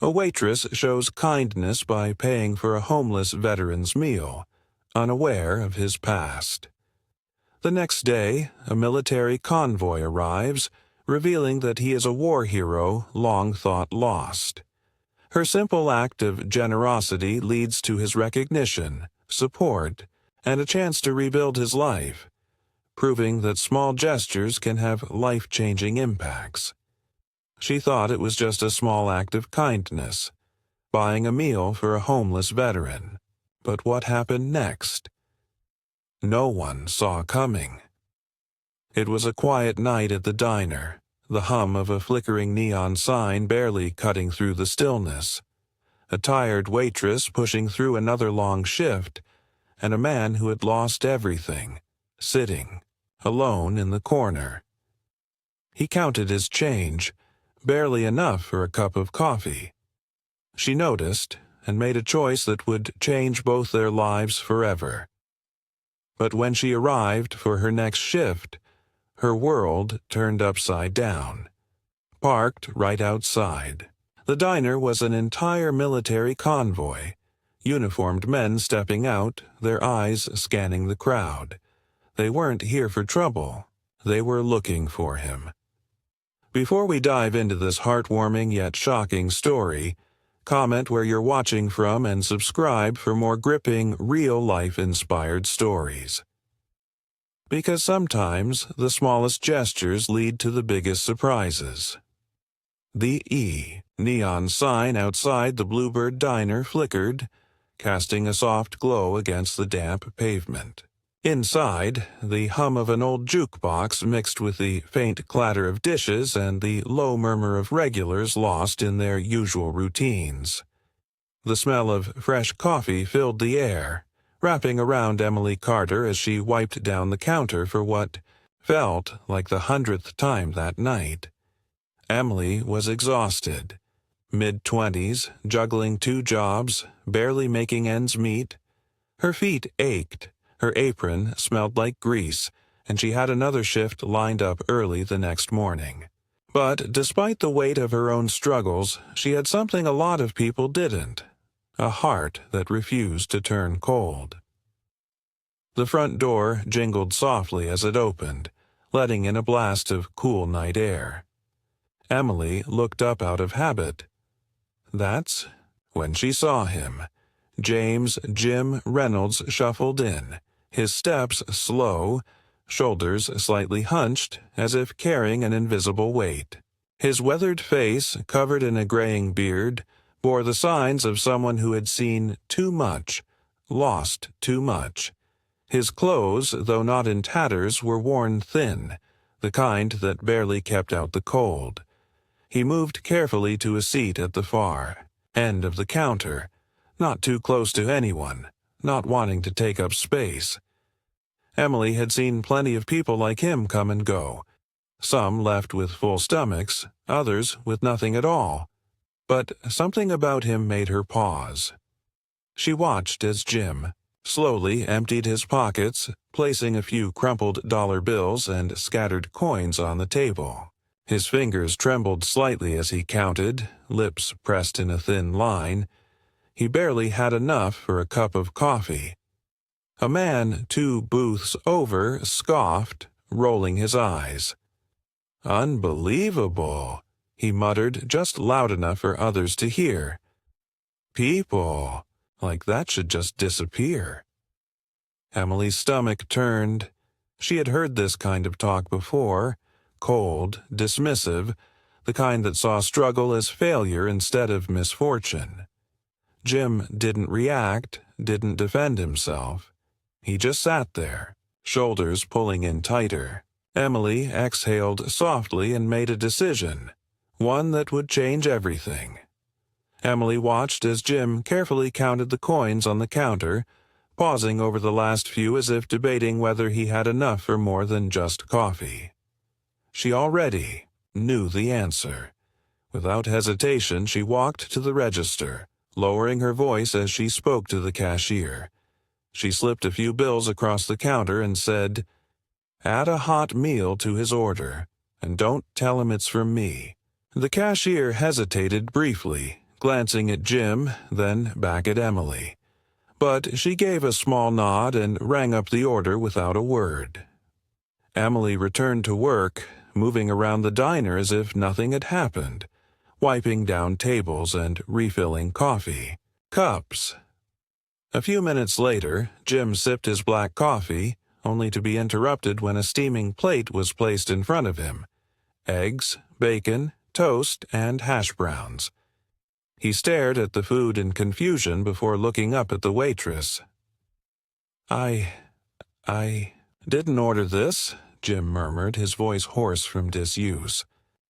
A waitress shows kindness by paying for a homeless veteran's meal, unaware of his past. The next day, a military convoy arrives, revealing that he is a war hero long thought lost. Her simple act of generosity leads to his recognition, support, and a chance to rebuild his life, proving that small gestures can have life-changing impacts. She thought it was just a small act of kindness, buying a meal for a homeless veteran. But what happened next? No one saw coming. It was a quiet night at the diner, the hum of a flickering neon sign barely cutting through the stillness, a tired waitress pushing through another long shift, and a man who had lost everything, sitting, alone in the corner. He counted his change, barely enough for a cup of coffee. She noticed, and made a choice that would change both their lives forever. But when she arrived for her next shift, her world turned upside down. Parked right outside, the diner was an entire military convoy, uniformed men stepping out, their eyes scanning the crowd. They weren't here for trouble. They were looking for him. Before we dive into this heartwarming yet shocking story, comment where you're watching from and subscribe for more gripping, real-life-inspired stories. Because sometimes the smallest gestures lead to the biggest surprises. The neon sign outside the Bluebird Diner flickered, casting a soft glow against the damp pavement. Inside, the hum of an old jukebox mixed with the faint clatter of dishes and the low murmur of regulars lost in their usual routines. The smell of fresh coffee filled the air, wrapping around Emily Carter as she wiped down the counter for what felt like the 100th time that night. Emily was exhausted, mid-20s, juggling 2 jobs, barely making ends meet. Her feet ached. Her apron smelled like grease, and she had another shift lined up early the next morning. But despite the weight of her own struggles, she had something a lot of people didn't: a heart that refused to turn cold. The front door jingled softly as it opened, letting in a blast of cool night air. Emily looked up out of habit. That's when she saw him. James Jim Reynolds shuffled in, his steps slow, shoulders slightly hunched, as if carrying an invisible weight. His weathered face, covered in a graying beard, bore the signs of someone who had seen too much, lost too much. His clothes, though not in tatters, were worn thin, the kind that barely kept out the cold. He moved carefully to a seat at the far end of the counter, not too close to anyone, not wanting to take up space. Emily had seen plenty of people like him come and go, some left with full stomachs, others with nothing at all. But something about him made her pause. She watched as Jim slowly emptied his pockets, placing a few crumpled dollar bills and scattered coins on the table. His fingers trembled slightly as he counted, lips pressed in a thin line. He barely had enough for a cup of coffee. A man 2 booths over scoffed, rolling his eyes. "Unbelievable," he muttered just loud enough for others to hear. "People, like that should just disappear." Emily's stomach turned. She had heard this kind of talk before, cold, dismissive, the kind that saw struggle as failure instead of misfortune. Jim didn't react, didn't defend himself. He just sat there, shoulders pulling in tighter. Emily exhaled softly and made a decision, one that would change everything. Emily watched as Jim carefully counted the coins on the counter, pausing over the last few as if debating whether he had enough for more than just coffee. She already knew the answer. Without hesitation, she walked to the register, lowering her voice as she spoke to the cashier. She slipped a few bills across the counter and said, "Add a hot meal to his order, and don't tell him it's from me." The cashier hesitated briefly, glancing at Jim, then back at Emily. But she gave a small nod and rang up the order without a word. Emily returned to work, moving around the diner as if nothing had happened, wiping down tables and refilling coffee cups. A few minutes later, Jim sipped his black coffee, only to be interrupted when a steaming plate was placed in front of him. Eggs, bacon, toast, and hash browns. He stared at the food in confusion before looking up at the waitress. I didn't order this," Jim murmured, his voice hoarse from disuse.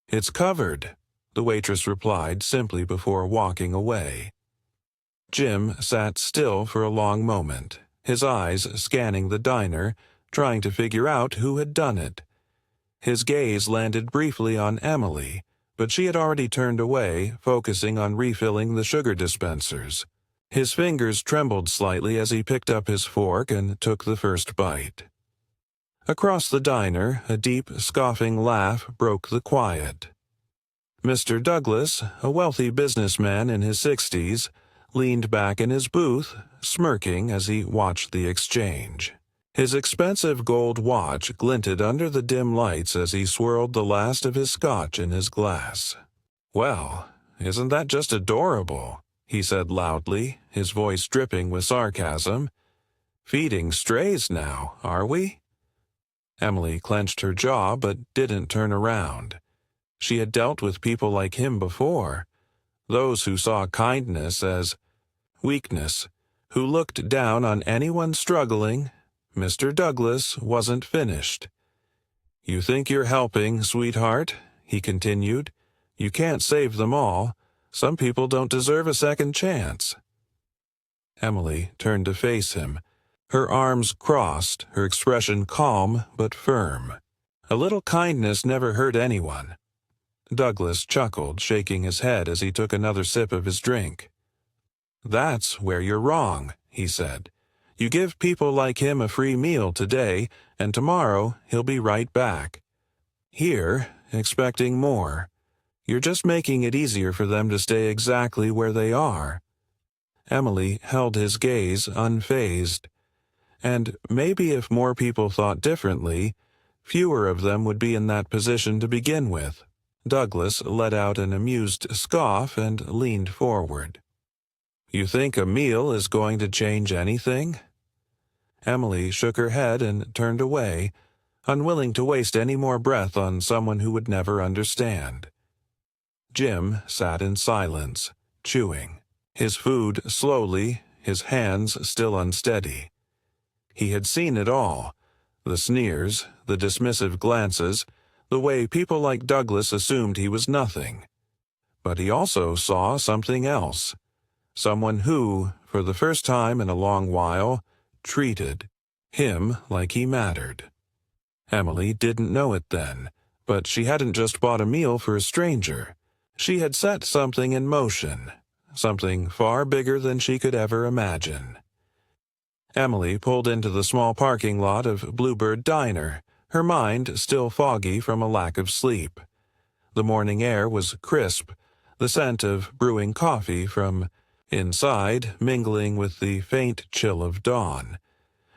"It's covered," the waitress replied simply before walking away. Jim sat still for a long moment, his eyes scanning the diner, trying to figure out who had done it. His gaze landed briefly on Emily, but she had already turned away, focusing on refilling the sugar dispensers. His fingers trembled slightly as he picked up his fork and took the first bite. Across the diner, a deep, scoffing laugh broke the quiet. Mr. Douglas, a wealthy businessman in his 60s, leaned back in his booth, smirking as he watched the exchange. His expensive gold watch glinted under the dim lights as he swirled the last of his scotch in his glass. "Well, isn't that just adorable?" he said loudly, his voice dripping with sarcasm. "Feeding strays now, are we?" Emily clenched her jaw but didn't turn around. She had dealt with people like him before, those who saw kindness as weakness, who looked down on anyone struggling. Mr. Douglas wasn't finished. "You think you're helping, sweetheart," he continued. "You can't save them all. Some people don't deserve a second chance." Emily turned to face him, her arms crossed, her expression calm but firm. "A little kindness never hurt anyone." Douglas chuckled, shaking his head as he took another sip of his drink. "That's where you're wrong," he said. "You give people like him a free meal today, and tomorrow he'll be right back. Here, expecting more. You're just making it easier for them to stay exactly where they are." Emily held his gaze unfazed. And maybe if more people thought differently, fewer of them would be in that position to begin with. Douglas let out an amused scoff and leaned forward. "You think a meal is going to change anything?" Emily shook her head and turned away, unwilling to waste any more breath on someone who would never understand. Jim sat in silence, chewing, his food slowly, his hands still unsteady. He had seen it all, the sneers, the dismissive glances, the way people like Douglas assumed he was nothing. But he also saw something else, someone who, for the first time in a long while, treated him like he mattered. Emily didn't know it then, but she hadn't just bought a meal for a stranger. She had set something in motion, something far bigger than she could ever imagine. Emily pulled into the small parking lot of Bluebird Diner, her mind still foggy from a lack of sleep. The morning air was crisp, the scent of brewing coffee from inside mingling with the faint chill of dawn.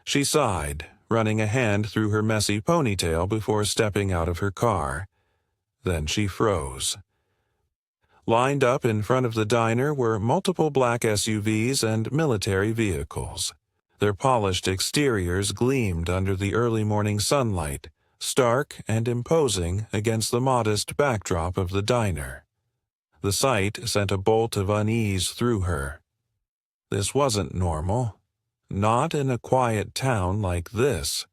She sighed, running a hand through her messy ponytail before stepping out of her car. Then she froze. Lined up in front of the diner were multiple black SUVs and military vehicles. Their polished exteriors gleamed under the early morning sunlight, stark and imposing against the modest backdrop of the diner. The sight sent a bolt of unease through her. This wasn't normal. Not in a quiet town like this.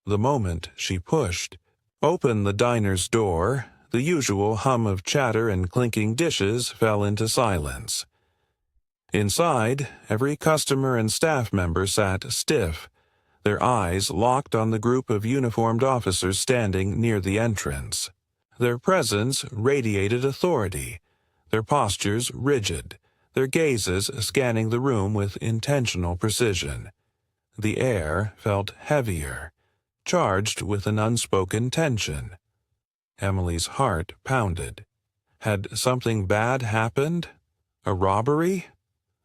The moment she pushed open the diner's door, the usual hum of chatter and clinking dishes fell into silence. Inside, every customer and staff member sat stiff, their eyes locked on the group of uniformed officers standing near the entrance. Their presence radiated authority, their postures rigid, their gazes scanning the room with intentional precision. The air felt heavier, charged with an unspoken tension. Emily's heart pounded. Had something bad happened? A robbery?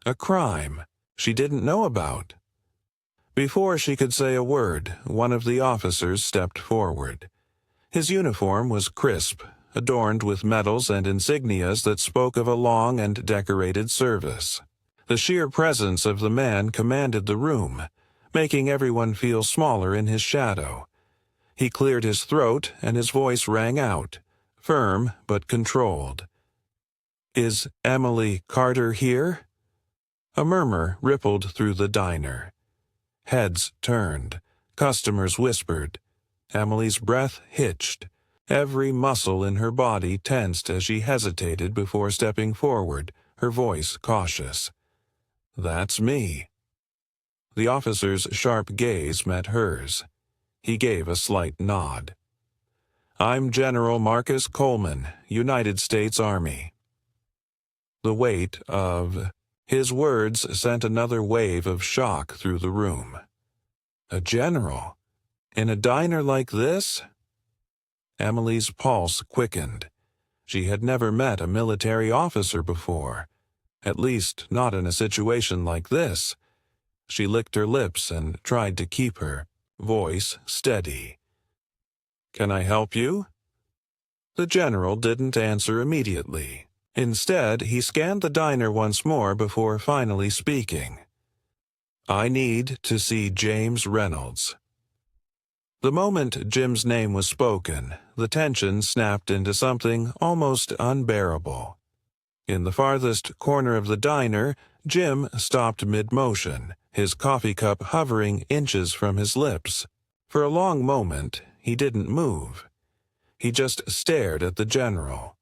A crime she didn't know about? Before she could say a word, one of the officers stepped forward. His uniform was crisp, adorned with medals and insignias that spoke of a long and decorated service. The sheer presence of the man commanded the room, making everyone feel smaller in his shadow. He cleared his throat and his voice rang out, firm but controlled. "Is Emily Carter here?" A murmur rippled through the diner. Heads turned. Customers whispered. Emily's breath hitched. Every muscle in her body tensed as she hesitated before stepping forward, her voice cautious. "That's me." The officer's sharp gaze met hers. He gave a slight nod. "I'm General Marcus Coleman, United States Army." The weight of his words sent another wave of shock through the room. A general? In a diner like this? Emily's pulse quickened. She had never met a military officer before, at least not in a situation like this. She licked her lips and tried to keep her voice steady. "Can I help you?" The general didn't answer immediately. Instead, he scanned the diner once more before finally speaking. "I need to see James Reynolds." The moment Jim's name was spoken, the tension snapped into something almost unbearable. In the farthest corner of the diner, Jim stopped mid-motion, his coffee cup hovering inches from his lips. For a long moment, he didn't move. He just stared at the general,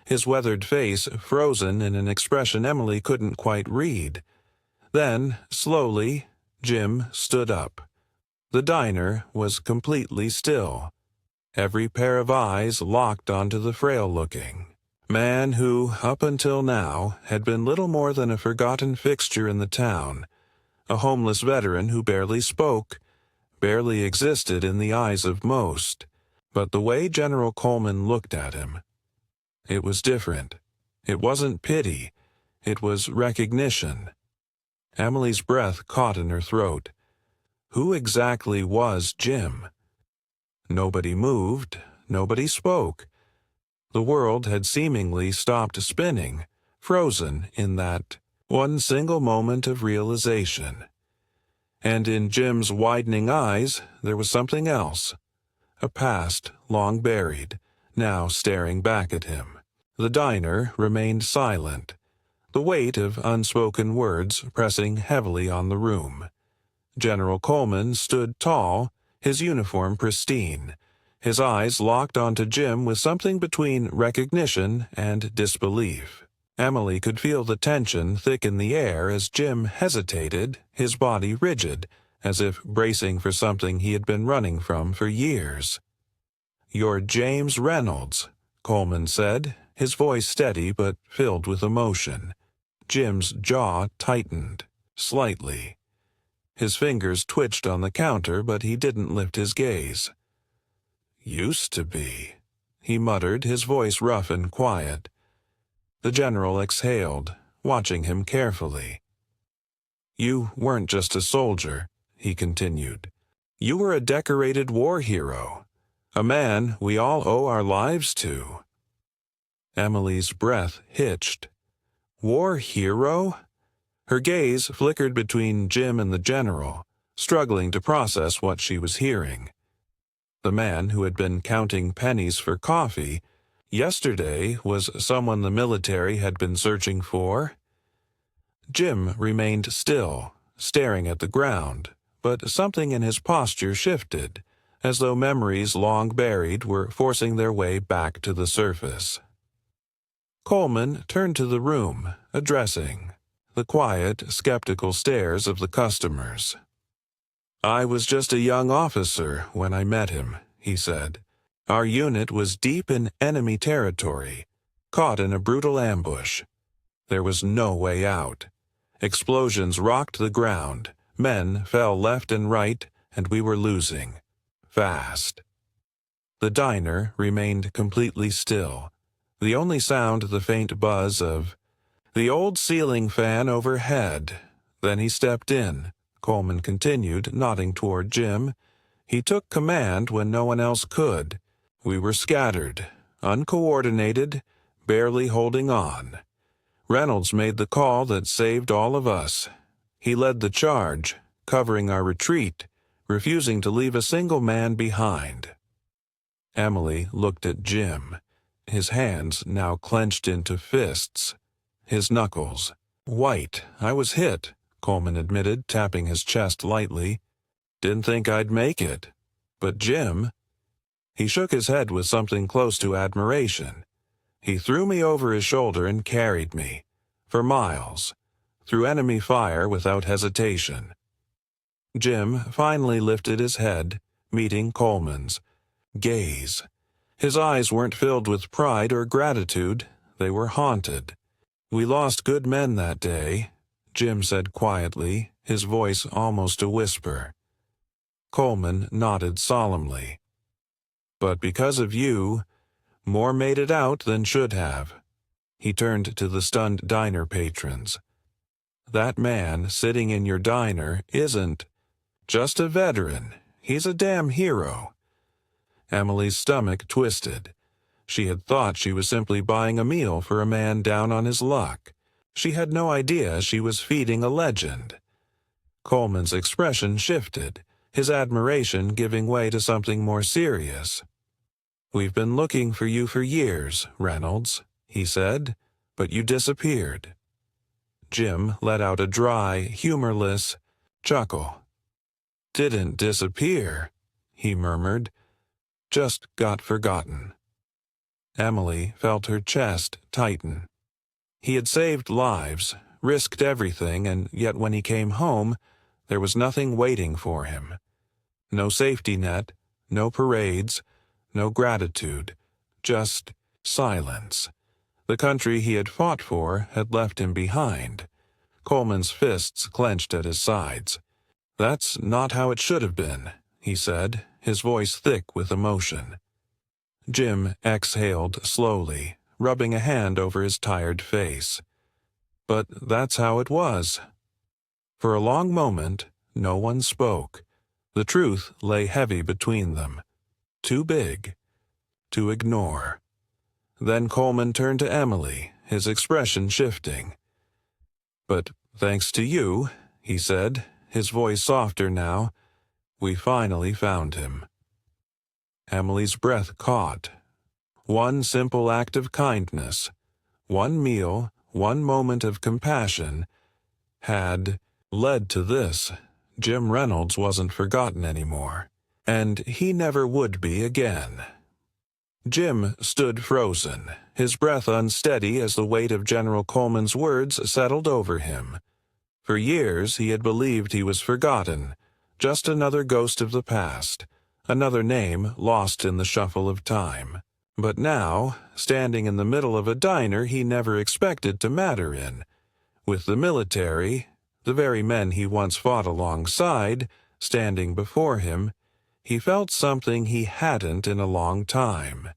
his weathered face frozen in an expression Emily couldn't quite read. Then, slowly, Jim stood up. The diner was completely still. Every pair of eyes locked onto the frail-looking man who, up until now, had been little more than a forgotten fixture in the town, a homeless veteran who barely spoke, barely existed in the eyes of most. But the way General Coleman looked at him, it was different. It wasn't pity. It was recognition. Emily's breath caught in her throat. Who exactly was Jim? Nobody moved. Nobody spoke. The world had seemingly stopped spinning, frozen in that one single moment of realization. And in Jim's widening eyes, there was something else. A past long buried, now staring back at him. The diner remained silent, the weight of unspoken words pressing heavily on the room. General Coleman stood tall, his uniform pristine, his eyes locked onto Jim with something between recognition and disbelief. Emily could feel the tension thick in the air as Jim hesitated, his body rigid, as if bracing for something he had been running from for years. "You're James Reynolds," Coleman said, his voice steady but filled with emotion. Jim's jaw tightened, slightly. His fingers twitched on the counter, but he didn't lift his gaze. "Used to be," he muttered, his voice rough and quiet. The general exhaled, watching him carefully. "You weren't just a soldier," he continued. "You were a decorated war hero, a man we all owe our lives to." Emily's breath hitched. War hero? Her gaze flickered between Jim and the general, struggling to process what she was hearing. The man who had been counting pennies for coffee yesterday was someone the military had been searching for. Jim remained still, staring at the ground, but something in his posture shifted, as though memories long buried were forcing their way back to the surface. Coleman turned to the room, addressing the quiet, skeptical stares of the customers. "I was just a young officer when I met him," he said. "Our unit was deep in enemy territory, caught in a brutal ambush. There was no way out. Explosions rocked the ground, men fell left and right, and we were losing. Fast." The diner remained completely still. The only sound the faint buzz of the old ceiling fan overhead. Then he stepped in. Coleman continued, nodding toward Jim. He took command when no one else could. We were scattered, uncoordinated, barely holding on. Reynolds made the call that saved all of us. He led the charge, covering our retreat, refusing to leave a single man behind. Emily looked at Jim, his hands now clenched into fists, his knuckles white. I was hit, Coleman admitted, tapping his chest lightly. Didn't think I'd make it. But Jim... He shook his head with something close to admiration. He threw me over his shoulder and carried me, for miles, through enemy fire without hesitation. Jim finally lifted his head, meeting Coleman's gaze. His eyes weren't filled with pride or gratitude. They were haunted. We lost good men that day, Jim said quietly, his voice almost a whisper. Coleman nodded solemnly. But because of you, more made it out than should have. He turned to the stunned diner patrons. That man sitting in your diner isn't just a veteran. He's a damn hero. Emily's stomach twisted. She had thought she was simply buying a meal for a man down on his luck. She had no idea she was feeding a legend. Coleman's expression shifted, his admiration giving way to something more serious. We've been looking for you for years, Reynolds, he said, but you disappeared. Jim let out a dry, humorless chuckle. Didn't disappear, he murmured. Just got forgotten. Emily felt her chest tighten. He had saved lives, risked everything, and yet when he came home, there was nothing waiting for him. No safety net, no parades, no gratitude, just silence. The country he had fought for had left him behind. Coleman's fists clenched at his sides. That's not how it should have been, he said, his voice thick with emotion. Jim exhaled slowly, rubbing a hand over his tired face. But that's how it was. For a long moment, no one spoke. The truth lay heavy between them. Too big to ignore. Then Coleman turned to Emily, his expression shifting. But thanks to you, he said, his voice softer now, we finally found him. Emily's breath caught. One simple act of kindness, one meal, one moment of compassion, had led to this. Jim Reynolds wasn't forgotten anymore, and he never would be again. Jim stood frozen, his breath unsteady as the weight of General Coleman's words settled over him. For years he had believed he was forgotten, just another ghost of the past, another name lost in the shuffle of time. But now, standing in the middle of a diner he never expected to matter in, with the military, the very men he once fought alongside, standing before him, he felt something he hadn't in a long time.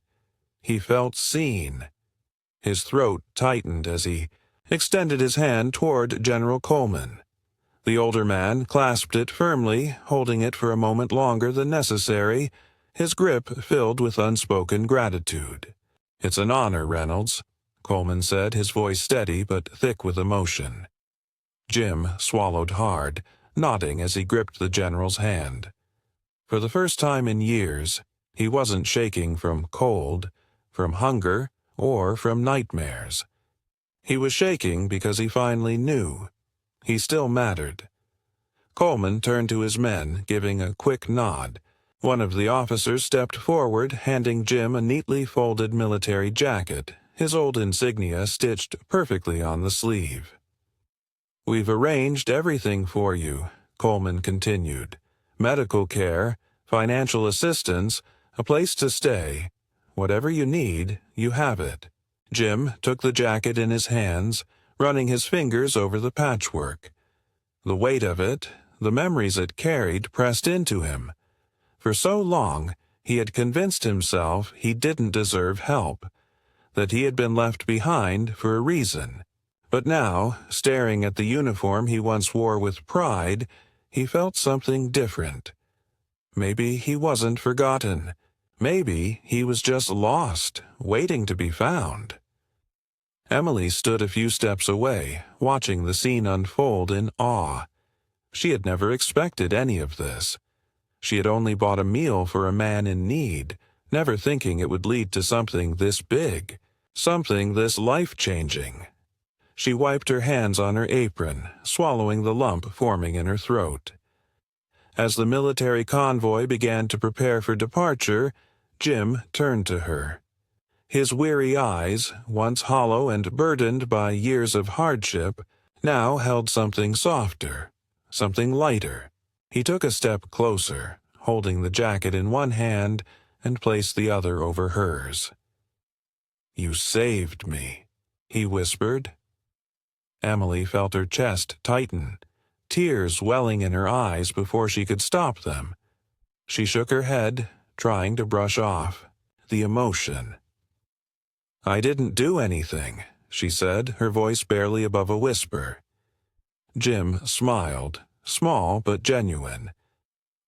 He felt seen. His throat tightened as he extended his hand toward General Coleman. The older man clasped it firmly, holding it for a moment longer than necessary, his grip filled with unspoken gratitude. It's an honor, Reynolds, Coleman said, his voice steady but thick with emotion. Jim swallowed hard, nodding as he gripped the general's hand. For the first time in years, he wasn't shaking from cold, from hunger, or from nightmares. He was shaking because he finally knew. He still mattered. Coleman turned to his men, giving a quick nod. One of the officers stepped forward, handing Jim a neatly folded military jacket, his old insignia stitched perfectly on the sleeve. We've arranged everything for you, Coleman continued. Medical care, financial assistance, a place to stay. Whatever you need, you have it. Jim took the jacket in his hands, running his fingers over the patchwork. The weight of it, the memories it carried, pressed into him. For so long, he had convinced himself he didn't deserve help, that he had been left behind for a reason. But now, staring at the uniform he once wore with pride, he felt something different. Maybe he wasn't forgotten. Maybe he was just lost, waiting to be found. Emily stood a few steps away, watching the scene unfold in awe. She had never expected any of this. She had only bought a meal for a man in need, never thinking it would lead to something this big, something this life-changing. She wiped her hands on her apron, swallowing the lump forming in her throat. As the military convoy began to prepare for departure, Jim turned to her. His weary eyes, once hollow and burdened by years of hardship, now held something softer, something lighter. He took a step closer, holding the jacket in one hand, and placed the other over hers. "You saved me," he whispered. Emily felt her chest tighten, tears welling in her eyes before she could stop them. She shook her head, trying to brush off the emotion. "I didn't do anything," she said, her voice barely above a whisper. Jim smiled, small but genuine.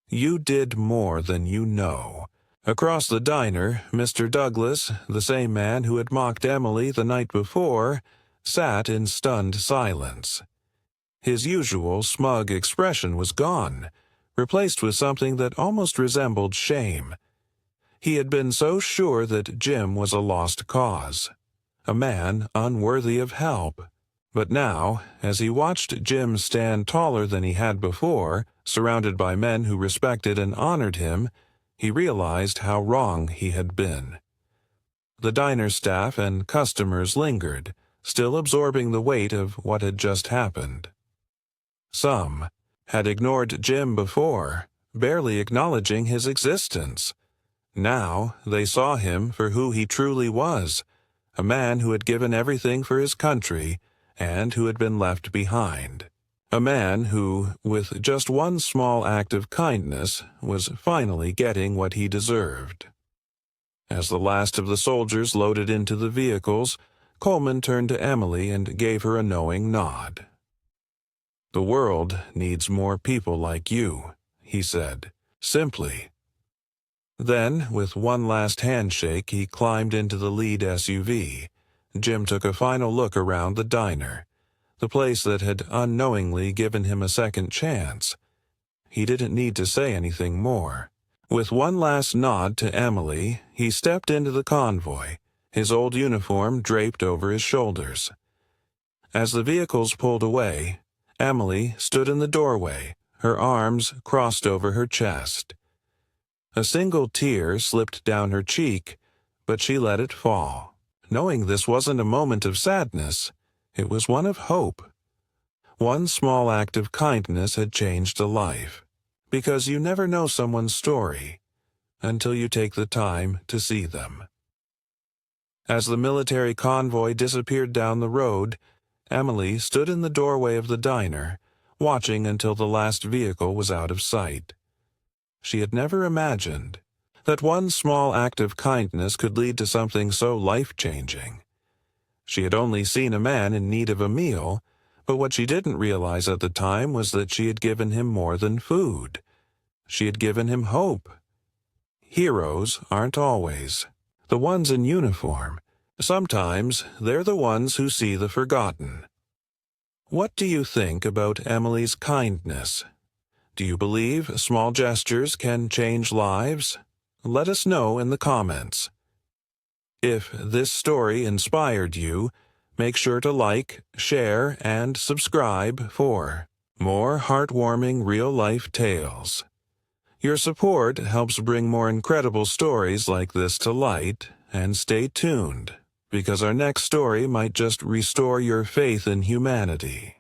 "You did more than you know." Across the diner, Mr. Douglas, the same man who had mocked Emily the night before, sat in stunned silence. His usual smug expression was gone, replaced with something that almost resembled shame. He had been so sure that Jim was a lost cause, a man unworthy of help. But now, as he watched Jim stand taller than he had before, surrounded by men who respected and honored him, he realized how wrong he had been. The diner staff and customers lingered, still absorbing the weight of what had just happened. Some had ignored Jim before, barely acknowledging his existence. Now they saw him for who he truly was, a man who had given everything for his country and who had been left behind. A man who, with just one small act of kindness, was finally getting what he deserved. As the last of the soldiers loaded into the vehicles, Coleman turned to Emily and gave her a knowing nod. "The world needs more people like you," he said, simply. Then, with one last handshake, he climbed into the lead SUV. Jim took a final look around the diner, the place that had unknowingly given him a second chance. He didn't need to say anything more. With one last nod to Emily, he stepped into the convoy, his old uniform draped over his shoulders. As the vehicles pulled away, Emily stood in the doorway, her arms crossed over her chest. A single tear slipped down her cheek, but she let it fall, knowing this wasn't a moment of sadness. It was one of hope. One small act of kindness had changed a life, because you never know someone's story until you take the time to see them. As the military convoy disappeared down the road, Emily stood in the doorway of the diner, watching until the last vehicle was out of sight. She had never imagined that one small act of kindness could lead to something so life-changing. She had only seen a man in need of a meal, but what she didn't realize at the time was that she had given him more than food. She had given him hope. Heroes aren't always the ones in uniform. Sometimes they're the ones who see the forgotten. What do you think about Emily's kindness? Do you believe small gestures can change lives? Let us know in the comments. If this story inspired you, make sure to like, share, and subscribe for more heartwarming real-life tales. Your support helps bring more incredible stories like this to light, and stay tuned, because our next story might just restore your faith in humanity.